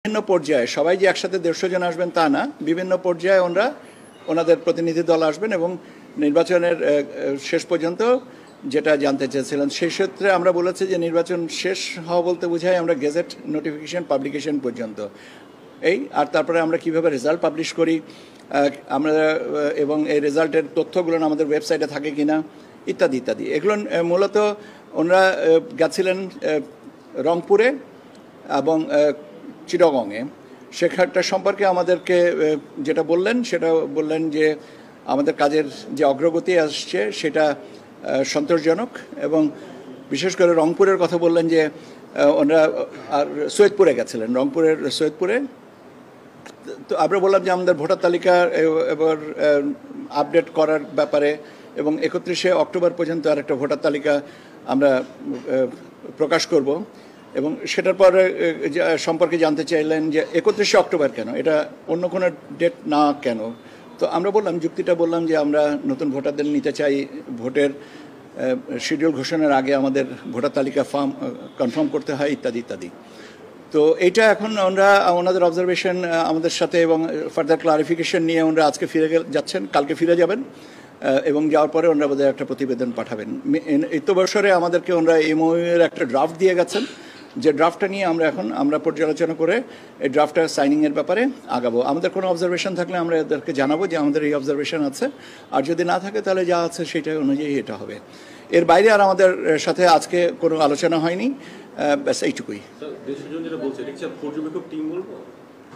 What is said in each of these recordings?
বিভিন্ন পর্যায়ে সবাই যে একসাথে 150 জন আসবেন তা না, বিভিন্ন পর্যায়ে ওনাদের প্রতিনিধি দল আসবেন এবং নির্বাচনের শেষ পর্যন্ত যেটা জানতে চেয়েছিলেন সেই ক্ষেত্রে আমরা বলেছি যে নির্বাচন শেষ হওয়া বলতে বোঝায় আমরা গেজেট নোটিফিকেশন পাবলিকেশন পর্যন্ত আর তারপরে আমরা কিভাবে রেজাল্ট পাবলিশ করি আমরা এবং এই রেজাল্টের তথ্যগুলো আমাদের ওয়েবসাইটে থাকে কিনা ইত্যাদি ইত্যাদি। এগুলো মূলত ওনারা গেছিলেন রংপুরে এবং চিটাগংয়ে। সেখানটা সম্পর্কে আমাদেরকে যেটা বললেন যে আমাদের কাজের যে অগ্রগতি আসছে সেটা সন্তোষজনক এবং বিশেষ করে রংপুরের কথা বললেন যে ওনারা আর সৈয়দপুরে গেছিলেন, রংপুরের সৈয়দপুরে। তো আমরা বললাম যে আমাদের ভোটার তালিকা এবার আপডেট করার ব্যাপারে এবং 31শে অক্টোবর পর্যন্ত আর একটা ভোটার তালিকা আমরা প্রকাশ করব এবং সেটার পরে সম্পর্কে জানতে চাইলেন যে 31শে অক্টোবর কেন, এটা অন্য কোনো ডেট না কেন। তো আমরা যুক্তিটা বললাম যে আমরা নতুন ভোটারদের নিতে চাই, ভোটের শিডিউল ঘোষণার আগে আমাদের ভোটার তালিকা কনফার্ম করতে হয় ইত্যাদি ইত্যাদি। তো এইটা এখন ওনাদের অবজারভেশন আমাদের সাথে এবং ফার্দার ক্লারিফিকেশন নিয়ে ওনারা আজকে ফিরে যাচ্ছেন, কালকে ফিরে যাবেন এবং যাওয়ার পরে ওনারা বোধহয় একটা প্রতিবেদন পাঠাবেন। এই তো বছরে আমাদেরকে ওনারা এমওইউর একটা ড্রাফট দিয়ে গেছেন, যে ড্রাফটটা নিয়ে আমরা পর্যালোচনা করে এই ড্রাফটটা সাইনিংয়ের ব্যাপারে আগাবো। আমাদের কোনো অবজারভেশন থাকলে আমরা এদেরকে জানাবো যে আমাদের এই অবজারভেশন আছে, আর যদি না থাকে তাহলে যা আছে সেটা অনুযায়ী এটা হবে। এর বাইরে আর আমাদের সাথে আজকে কোনো আলোচনা হয়নি, ব্যাস এইটুকুই।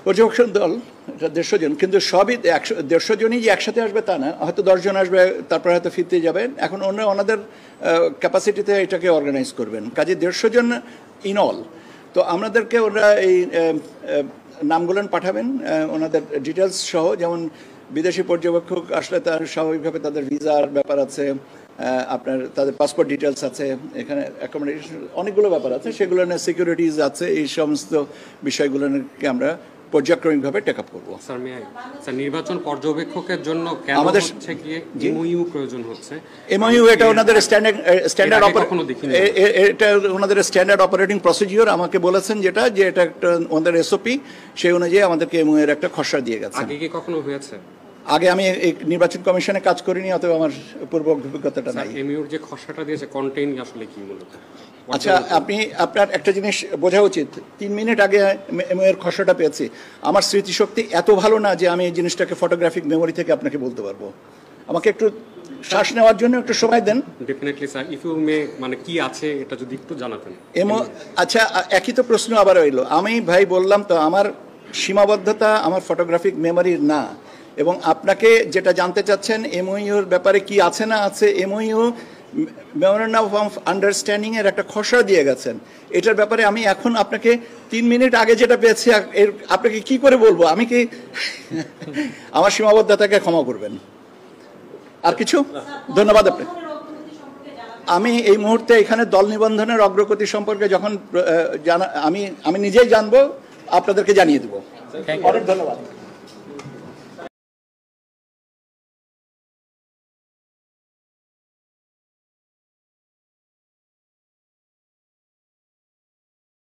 পর্যবেক্ষণ দল এটা 150 জন, কিন্তু সবই 150 জনই যে একসাথে আসবে তা না, হয়তো 10 জন আসবে তারপরে হয়তো ফিরতে যাবেন। এখন ওনাদের ক্যাপাসিটিতে এটাকে অর্গানাইজ করবেন, কাজে 150 জন ইন অল। তো আমাদেরকে ওরা এই নামগুলো পাঠাবেন ওনাদের ডিটেলস সহ, যেমন বিদেশি পর্যবেক্ষক আসলে তার স্বাভাবিকভাবে তাদের ভিসার ব্যাপার আছে, তাদের পাসপোর্ট ডিটেলস আছে, এখানে অ্যাকোমোডেশন অনেকগুলো ব্যাপার আছে, সেগুলো নিয়ে সিকিউরিটিজ আছে, এই সমস্ত বিষয়গুলোকে আমরা পর্যায়ক্রমিকভাবে টেক আপ করবো। স্যার, নির্বাচন পর্যবেক্ষকের জন্য কেন হচ্ছে কি এমওইউ প্রয়োজন হচ্ছে? এমওইউ এটা ওনাদের স্ট্যান্ডার্ড এটা ওনাদের স্ট্যান্ডার্ড অপারেটিং প্রসিডিওর আমাকে বলেছেন, যে এটা একটা ওনাদের এসওপি, সেই অনুযায়ী আমাদেরকে এমওইউ এর একটা খসড়া দিয়ে গেছে। আগে কি কখনো হয়েছে? আগে আমি এই নির্বাচন কমিশনে কাজ করিনি, অথবা আমার পূর্ব অভিজ্ঞতাটা নাই। এমওইউর যে খসড়াটা দিয়েছে কন্টেইন আসলে কি মূলত? আচ্ছা, আপনার একটা জিনিস বোঝা উচিত, 3 মিনিট আগে এমওইউর খসড়াটা পেয়েছি। আমার স্মৃতিশক্তি এত ভালো না যে আমি এই জিনিসটাকে ফটোগ্রাফিক মেমোরি থেকে আপনাকে বলতে পারবো। আমাকে একটু শ্বাস নেওয়ার জন্য একটু সময় দেন। Definitely sir, if you may, মানে কি আছে এটা যদি একটু জানাতেন। আচ্ছা, একই তো প্রশ্ন আবার হইল। আমি ভাই বললাম তো আমার সীমাবদ্ধতা আমার ফটোগ্রাফিক মেমোরির না, এবং আপনাকে যেটা জানতে চাচ্ছেন এমওইউর ব্যাপারে কি আছে না আছে, এমওইউ মেমোরেন্ডাম অফ আন্ডারস্ট্যান্ডিং এর একটা খসড়া দিয়ে গেছেন। এটার ব্যাপারে আমি এখন আপনাকে 3 মিনিট আগে যেটা পেয়েছি আপনাকে কি করে বলবো? আমি কি আমার সীমাবদ্ধতাকে ক্ষমা করবেন। আর কিছু? ধন্যবাদ আপনাকে। আমি এই মুহূর্তে এখানে দল নিবন্ধনের অগ্রগতি সম্পর্কে যখন আমি নিজেই জানবো আপনাদেরকে জানিয়ে দেবো। অনেক ধন্যবাদ।